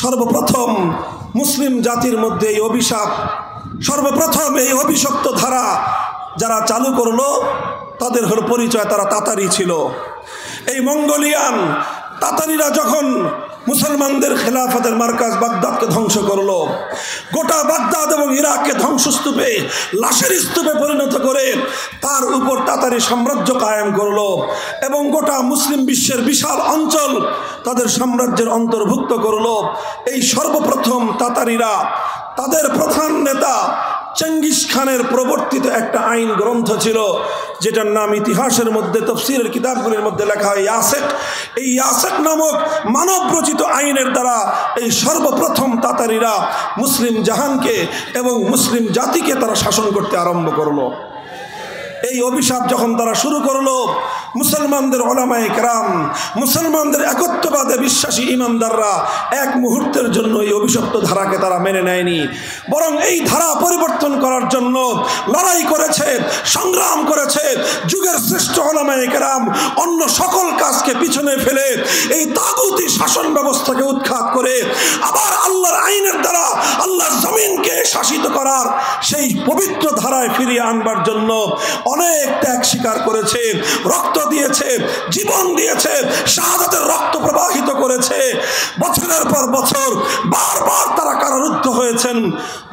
সর্বপ্রথম মুসলিম জাতির মধ্যে এই অভিশাপ, সর্বপ্রথম এই অভিশপ্ত ধারা যারা চালু করলো তাদের হল পরিচয়, তারা তাতারি ছিল। এই মঙ্গোলিয়ান তাতারিরা যখন মুসলমানদের খেলাফতের মার্কাজ বাগদাদকে ধ্বংস করলো, গোটা বাগদাদ এবং ইরাককে ধ্বংসস্তূপে, লাশের স্তূপে পরিণত করে তার উপর তাতারি সাম্রাজ্য কায়েম করলো এবং গোটা মুসলিম বিশ্বের বিশাল অঞ্চল তাদের সাম্রাজ্যের অন্তর্ভুক্ত করলো, এই সর্বপ্রথম তাতারিরা তাদের প্রধান নেতা চেঙ্গিস খানের প্রবর্তিত একটা আইন গ্রন্থ ছিল, যেটার নাম ইতিহাসের মধ্যে তফসিরের কিতাবগুলির মধ্যে লেখা হয় ইয়াসেক। এই ইয়াসেক নামক মানবরচিত আইনের দ্বারা এই সর্বপ্রথম তাতারিরা মুসলিম জাহানকে এবং মুসলিম জাতিকে তারা শাসন করতে আরম্ভ করলো। এই অভিশাপ যখন তারা শুরু করলো, মুসলমানদের উলামায়ে কেরাম, মুসলমানদের একত্ববাদে বিশ্বাসী ইমানদাররা এক মুহূর্তের জন্য এই অভিশপ্ত ধারাকে তারা মেনে নেয়নি, বরং এই ধারা পরিবর্তন করার জন্য লড়াই করেছে, সংগ্রাম করেছে। যুগের শ্রেষ্ঠ উলামায়ে কেরাম অন্য সকল কাজকে পিছনে ফেলে এই তাগুতি শাসন ব্যবস্থাকে উৎখাত করে আবার আল্লাহর আইনের দ্বারা আল্লাহর জমিনকে শাসিত করার সেই পবিত্র ধারায় ফিরিয়ে আনবার জন্য অনেক ত্যাগ স্বীকার করেছে, রক্ত দিয়েছে, জীবন দিয়েছে, শাহাদাতের রক্ত প্রবাহিত করেছে। বছরের পর বছর বারবার তারা কারারুদ্ধ হয়েছেন।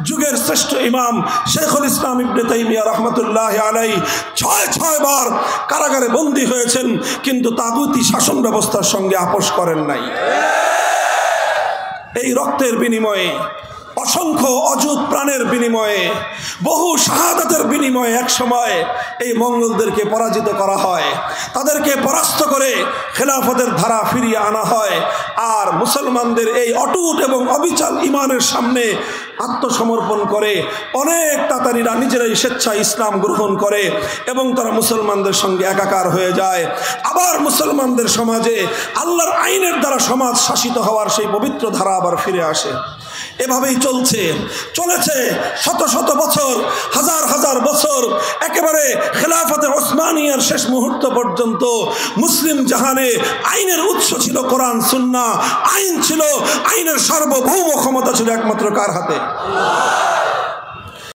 যুগের শ্রেষ্ঠ ইমাম শেখুল ইসলাম ইবনে তাইমিয়া রাহমাতুল্লাহি আলাইহি ৬ বার কারাগারে বন্দী হয়েছেন, কিন্তু তাগুতি শাসন ব্যবস্থার সঙ্গে আপোষ করেন নাই। এই রক্তের বিনিময়ে, অসংখ্য অযুত প্রাণের বিনিময়ে, বহু শাহাদাতের বিনিময়ে এক সময় এই মঙ্গলদেরকে পরাজিত করা হয়, তাদেরকে পরাস্ত করে খেলাফতের ধারা ফিরিয়ে আনা হয়। আর মুসলমানদের এই অটুট এবং অবিচল ইমানের সামনে আত্মসমর্পণ করে অনেক তাতারিরা নিজেরাই স্বেচ্ছায় ইসলাম গ্রহণ করে এবং তারা মুসলমানদের সঙ্গে একাকার হয়ে যায়। আবার মুসলমানদের সমাজে আল্লাহর আইনের দ্বারা সমাজ শাসিত হওয়ার সেই পবিত্র ধারা আবার ফিরে আসে। এভাবেই চলেছে শত শত বছর, হাজার হাজার বছর, একেবারে খেলাফতে ওসমানিয়ার শেষ মুহূর্ত পর্যন্ত মুসলিম জাহানে আইনের উৎস ছিল কোরআন সুন্নাহ। আইন ছিল, আইনের সার্বভৌম ক্ষমতা ছিল একমাত্র কার হাতে?